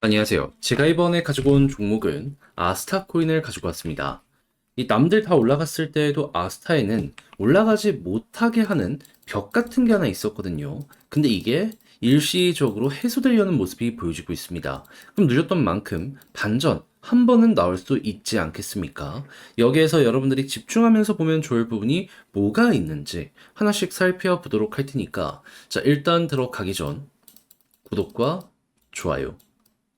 안녕하세요. 제가 이번에 가지고 온 종목은 아스타 코인을 가지고 왔습니다. 이 남들 다 올라갔을 때에도 아스타에는 올라가지 못하게 하는 벽 같은 게 하나 있었거든요. 근데 이게 일시적으로 해소되려는 모습이 보여지고 있습니다. 그럼 누렸던 만큼 반전 한 번은 나올 수도 있지 않겠습니까? 여기에서 여러분들이 집중하면서 보면 좋을 부분이 뭐가 있는지 하나씩 살펴보도록 할 테니까 자, 일단 들어가기 전 구독과 좋아요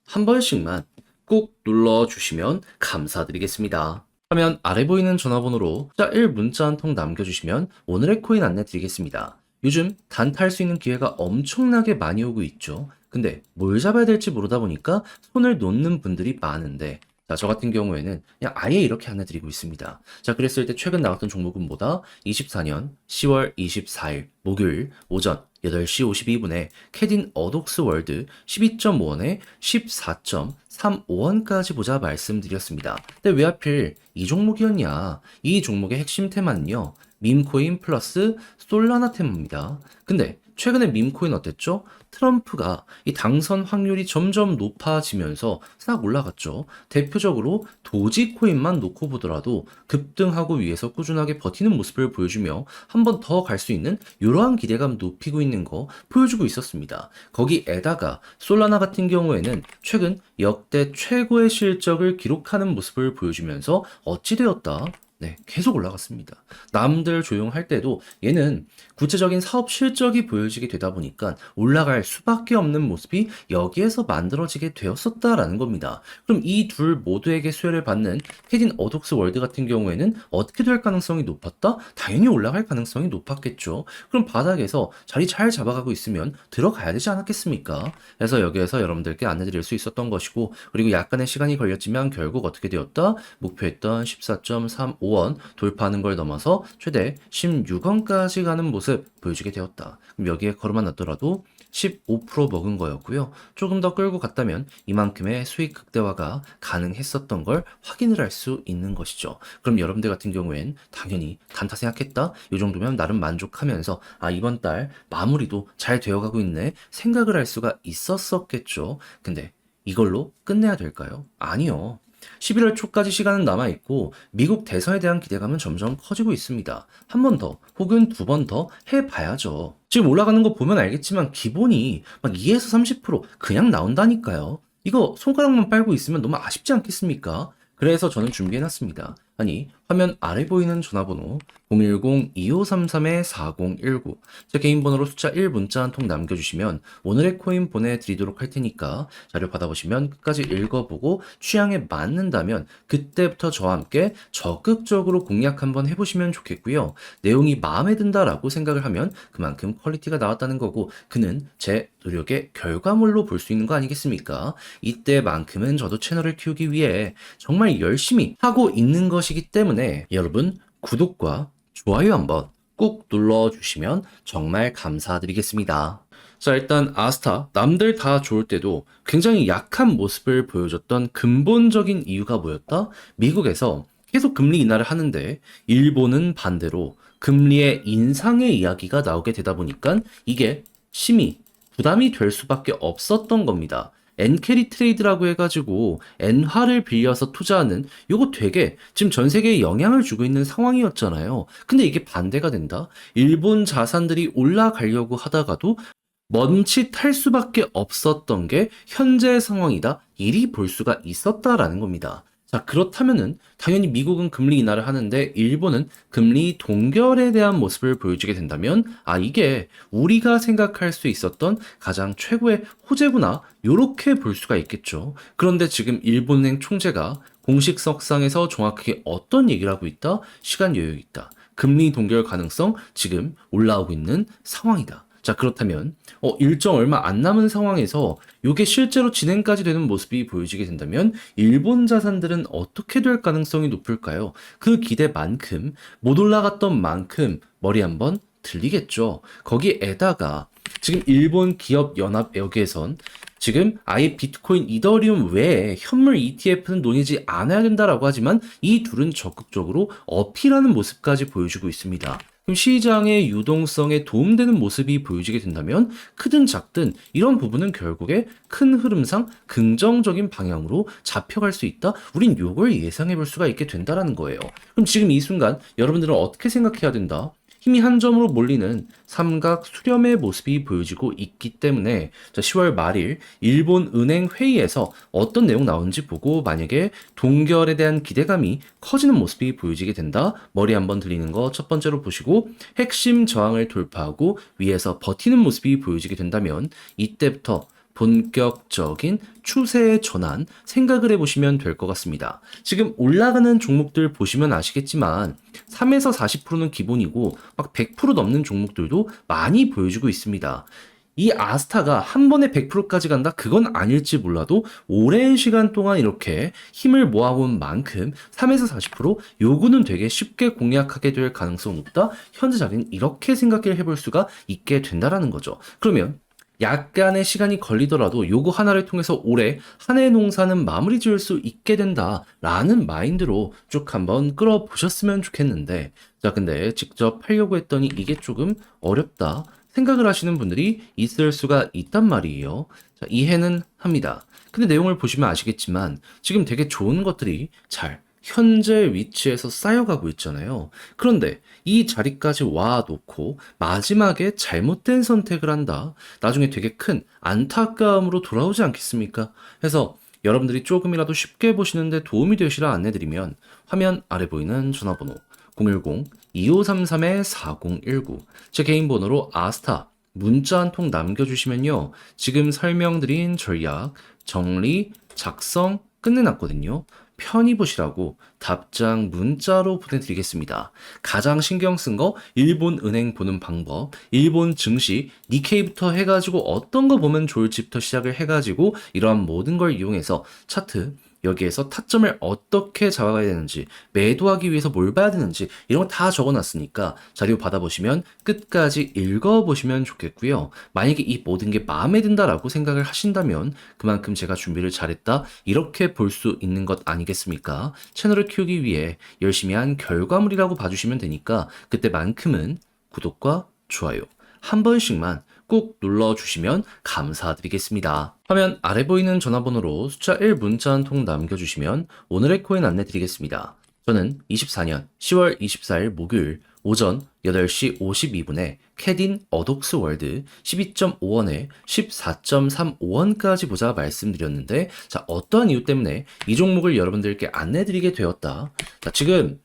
한 번씩만 꼭 눌러주시면 감사드리겠습니다. 화면 아래 보이는 전화번호로 숫자 1 문자 한 통 남겨주시면 오늘의 코인 안내 드리겠습니다. 요즘 단타할 수 있는 기회가 엄청나게 많이 오고 있죠. 근데 뭘 잡아야 될지 모르다 보니까 손을 놓는 분들이 많은데 자, 저 같은 경우에는 그냥 아예 이렇게 안내 드리고 있습니다. 자, 그랬을 때 최근 나왔던 종목은 뭐다? 24년 10월 24일 목요일 오전 8시 52분에 캐딘 어독스 월드 12.5원에 14.35원까지 보자 말씀드렸습니다. 근데 왜 하필 이 종목이었냐? 이 종목의 핵심 테마는요. 밈코인 플러스 솔라나 테마입니다. 근데 최근에 밈코인 어땠죠? 트럼프가 이 당선 확률이 점점 높아지면서 싹 올라갔죠. 대표적으로 도지코인만 놓고 보더라도 급등하고 위에서 꾸준하게 버티는 모습을 보여주며 한 번 더 갈 수 있는 이러한 기대감 높이고 있는 거 보여주고 있었습니다. 거기에다가 솔라나 같은 경우에는 최근 역대 최고의 실적을 기록하는 모습을 보여주면서 어찌되었다? 네, 계속 올라갔습니다. 남들 조용할 때도 얘는 구체적인 사업 실적이 보여지게 되다 보니까 올라갈 수밖에 없는 모습이 여기에서 만들어지게 되었었다라는 겁니다. 그럼 이 둘 모두에게 수혜를 받는 캐딘 어독스 월드 같은 경우에는 어떻게 될 가능성이 높았다? 당연히 올라갈 가능성이 높았겠죠. 그럼 바닥에서 자리 잘 잡아가고 있으면 들어가야 되지 않았겠습니까? 그래서 여기에서 여러분들께 안내드릴 수 있었던 것이고, 그리고 약간의 시간이 걸렸지만 결국 어떻게 되었다? 목표했던 14.35원 돌파하는 걸 넘어서 최대 16원까지 가는 모습 보여주게 되었다. 그럼 여기에 걸어만 놨더라도 15% 먹은 거였고요. 조금 더 끌고 갔다면 이만큼의 수익 극대화가 가능했었던 걸 확인을 할 수 있는 것이죠. 그럼 여러분들 같은 경우엔 당연히 단타 생각했다? 이 정도면 나름 만족하면서 아 이번 달 마무리도 잘 되어가고 있네 생각을 할 수가 있었었겠죠. 근데 이걸로 끝내야 될까요? 아니요. 11월 초까지 시간은 남아있고 미국 대선에 대한 기대감은 점점 커지고 있습니다. 한 번 더 혹은 두 번 더 해봐야죠. 지금 올라가는 거 보면 알겠지만 기본이 막 2에서 30% 그냥 나온다니까요. 이거 손가락만 빨고 있으면 너무 아쉽지 않겠습니까? 그래서 저는 준비해놨습니다. 아니 화면 아래 보이는 전화번호 010-2533-4019 제 개인 번호로 숫자 1 문자 한 통 남겨주시면 오늘의 코인 보내드리도록 할 테니까 자료 받아보시면 끝까지 읽어보고 취향에 맞는다면 그때부터 저와 함께 적극적으로 공략 한번 해보시면 좋겠고요. 내용이 마음에 든다라고 생각을 하면 그만큼 퀄리티가 나왔다는 거고 그는 제 노력의 결과물로 볼 수 있는 거 아니겠습니까? 이때만큼은 저도 채널을 키우기 위해 정말 열심히 하고 있는 것이기 때문에 여러분 구독과 좋아요 한번 꾹 눌러주시면 정말 감사드리겠습니다. 자, 일단 아스타, 남들 다 좋을 때도 굉장히 약한 모습을 보여줬던 근본적인 이유가 뭐였다? 미국에서 계속 금리 인하를 하는데 일본은 반대로 금리의 인상의 이야기가 나오게 되다 보니까 이게 심히 부담이 될 수밖에 없었던 겁니다. 엔캐리 트레이드라고 해가지고 엔화를 빌려서 투자하는 요거 되게 지금 전 세계에 영향을 주고 있는 상황이었잖아요. 근데 이게 반대가 된다? 일본 자산들이 올라가려고 하다가도 멈칫할 수밖에 없었던 게 현재 상황이다. 이리 볼 수가 있었다라는 겁니다. 자, 그렇다면은 당연히 미국은 금리 인하를 하는데 일본은 금리 동결에 대한 모습을 보여주게 된다면 아, 이게 우리가 생각할 수 있었던 가장 최고의 호재구나. 요렇게 볼 수가 있겠죠. 그런데 지금 일본은행 총재가 공식석상에서 정확하게 어떤 얘기를 하고 있다? 시간 여유 있다. 금리 동결 가능성 지금 올라오고 있는 상황이다. 자, 그렇다면 일정 얼마 안 남은 상황에서 이게 실제로 진행까지 되는 모습이 보여지게 된다면 일본 자산들은 어떻게 될 가능성이 높을까요? 그 기대만큼 못 올라갔던 만큼 머리 한번 들리겠죠. 거기에다가 지금 일본 기업 연합 여기에선 지금 아예 비트코인, 이더리움 외에 현물 ETF는 논의지 않아야 된다라고 하지만 이 둘은 적극적으로 어필하는 모습까지 보여주고 있습니다. 그럼 시장의 유동성에 도움되는 모습이 보여지게 된다면 크든 작든 이런 부분은 결국에 큰 흐름상 긍정적인 방향으로 잡혀갈 수 있다. 우린 요걸 예상해 볼 수가 있게 된다라는 거예요. 그럼 지금 이 순간 여러분들은 어떻게 생각해야 된다? 힘이 한 점으로 몰리는 삼각 수렴의 모습이 보여지고 있기 때문에 10월 말일 일본 은행 회의에서 어떤 내용 나오는지 보고 만약에 동결에 대한 기대감이 커지는 모습이 보여지게 된다. 머리 한번 들리는 거 첫 번째로 보시고 핵심 저항을 돌파하고 위에서 버티는 모습이 보여지게 된다면 이때부터 본격적인 추세의 전환 생각을 해보시면 될 것 같습니다. 지금 올라가는 종목들 보시면 아시겠지만 3에서 40%는 기본이고 막 100% 넘는 종목들도 많이 보여주고 있습니다. 이 아스타가 한 번에 100%까지 간다? 그건 아닐지 몰라도 오랜 시간 동안 이렇게 힘을 모아온 만큼 3에서 40% 요거는 되게 쉽게 공략하게 될 가능성이 높다. 현재 자리는 이렇게 생각을 해볼 수가 있게 된다라는 거죠. 그러면 약간의 시간이 걸리더라도 요거 하나를 통해서 올해 한 해 농사는 마무리 지을 수 있게 된다라는 마인드로 쭉 한번 끌어보셨으면 좋겠는데, 자, 근데 직접 하려고 했더니 이게 조금 어렵다 생각을 하시는 분들이 있을 수가 있단 말이에요. 자, 이해는 합니다. 근데 내용을 보시면 아시겠지만 지금 되게 좋은 것들이 잘 현재 위치에서 쌓여가고 있잖아요. 그런데 이 자리까지 와 놓고 마지막에 잘못된 선택을 한다. 나중에 되게 큰 안타까움으로 돌아오지 않겠습니까? 해서 여러분들이 조금이라도 쉽게 보시는데 도움이 되시라 안내드리면 화면 아래 보이는 전화번호 010-2533-4019 제 개인 번호로 아스타 문자 한 통 남겨주시면요. 지금 설명드린 전략, 정리, 작성 끝내놨거든요. 편히 보시라고 답장 문자로 보내드리겠습니다. 가장 신경 쓴 거 일본 은행 보는 방법, 일본 증시, 니케이부터 해가지고 어떤 거 보면 좋을지부터 시작을 해가지고 이러한 모든 걸 이용해서 차트, 여기에서 타점을 어떻게 잡아가야 되는지, 매도하기 위해서 뭘 봐야 되는지 이런 거 다 적어놨으니까 자료 받아보시면 끝까지 읽어보시면 좋겠고요. 만약에 이 모든 게 마음에 든다라고 생각을 하신다면 그만큼 제가 준비를 잘했다 이렇게 볼 수 있는 것 아니겠습니까? 채널을 키우기 위해 열심히 한 결과물이라고 봐주시면 되니까 그때만큼은 구독과 좋아요 한 번씩만 꼭 눌러주시면 감사드리겠습니다. 화면 아래 보이는 전화번호로 숫자 1 문자 한 통 남겨주시면 오늘의 코인 안내 드리겠습니다. 저는 24년 10월 24일 목요일 오전 8시 52분에 캐딘 어독스 월드 12.5원에 14.35원까지 보자 말씀드렸는데, 자, 어떠한 이유 때문에 이 종목을 여러분들께 안내드리게 되었다. 자, 지금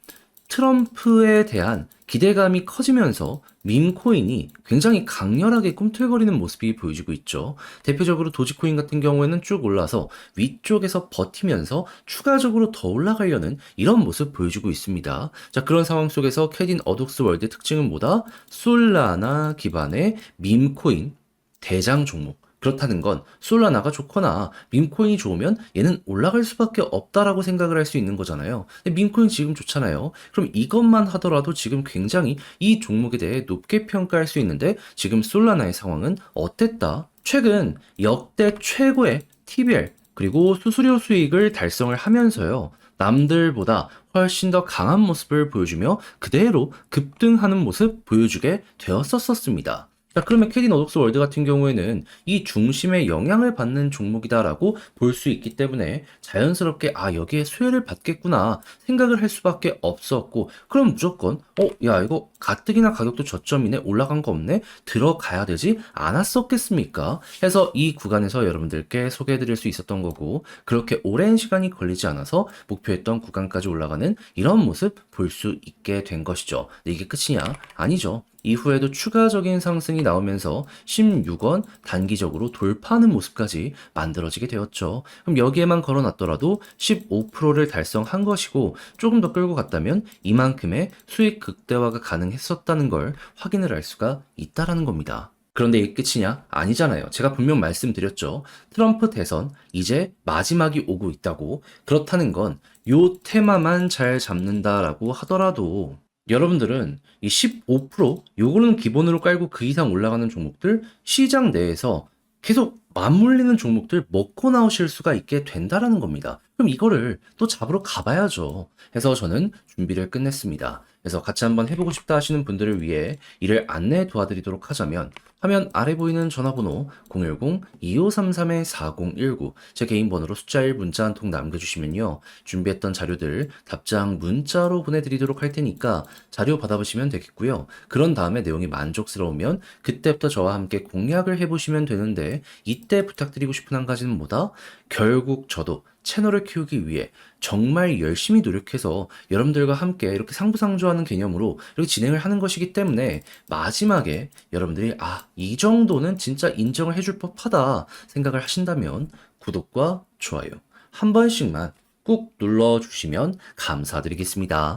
트럼프에 대한 기대감이 커지면서 밈코인이 굉장히 강렬하게 꿈틀거리는 모습이 보여지고 있죠. 대표적으로 도지코인 같은 경우에는 쭉 올라서 위쪽에서 버티면서 추가적으로 더 올라가려는 이런 모습 보여주고 있습니다. 자, 그런 상황 속에서 캐딘 어독스 월드의 특징은 뭐다? 솔라나 기반의 밈코인 대장 종목. 그렇다는 건 솔라나가 좋거나 밈코인이 좋으면 얘는 올라갈 수밖에 없다라고 생각을 할 수 있는 거잖아요. 근데 밈코인 지금 좋잖아요. 그럼 이것만 하더라도 지금 굉장히 이 종목에 대해 높게 평가할 수 있는데 지금 솔라나의 상황은 어땠다? 최근 역대 최고의 TBL 그리고 수수료 수익을 달성을 하면서요. 남들보다 훨씬 더 강한 모습을 보여주며 그대로 급등하는 모습 보여주게 되었었습니다. 자, 그러면 캐딘 어독스 월드 같은 경우에는 이 중심에 영향을 받는 종목이다라고 볼 수 있기 때문에 자연스럽게 여기에 수혜를 받겠구나 생각을 할 수밖에 없었고, 그럼 무조건 야, 이거 가뜩이나 가격도 저점이네, 올라간 거 없네, 들어가야 되지 않았었겠습니까? 해서 이 구간에서 여러분들께 소개해드릴 수 있었던 거고, 그렇게 오랜 시간이 걸리지 않아서 목표했던 구간까지 올라가는 이런 모습 볼 수 있게 된 것이죠. 근데 이게 끝이냐? 아니죠. 이후에도 추가적인 상승이 나오면서 16원 단기적으로 돌파하는 모습까지 만들어지게 되었죠. 그럼 여기에만 걸어놨더라도 15%를 달성한 것이고, 조금 더 끌고 갔다면 이만큼의 수익 극대화가 가능했었다는 걸 확인을 할 수가 있다라는 겁니다. 그런데 이게 끝이냐? 아니잖아요. 제가 분명 말씀드렸죠. 트럼프 대선 이제 마지막이 오고 있다고. 그렇다는 건 요 테마만 잘 잡는다라고 하더라도 여러분들은 이 15% 요거는 기본으로 깔고 그 이상 올라가는 종목들 시장 내에서 계속 맞물리는 종목들 먹고 나오실 수가 있게 된다라는 겁니다. 그럼 이거를 또 잡으러 가봐야죠. 해서 저는 준비를 끝냈습니다. 그래서 같이 한번 해보고 싶다 하시는 분들을 위해 이를 안내 도와드리도록 하자면 화면 아래 보이는 전화번호 010-2533-4019 제 개인 번호로 숫자 1 문자 한 통 남겨주시면요. 준비했던 자료들 답장 문자로 보내드리도록 할 테니까 자료 받아보시면 되겠고요. 그런 다음에 내용이 만족스러우면 그때부터 저와 함께 공략을 해보시면 되는데 이때 부탁드리고 싶은 한 가지는 뭐다? 결국 저도 채널을 키우기 위해 정말 열심히 노력해서 여러분들과 함께 이렇게 상부상조하는 개념으로 이렇게 진행을 하는 것이기 때문에 마지막에 여러분들이 이 정도는 진짜 인정을 해줄 법하다 생각을 하신다면 구독과 좋아요 한 번씩만 꾹 눌러주시면 감사드리겠습니다.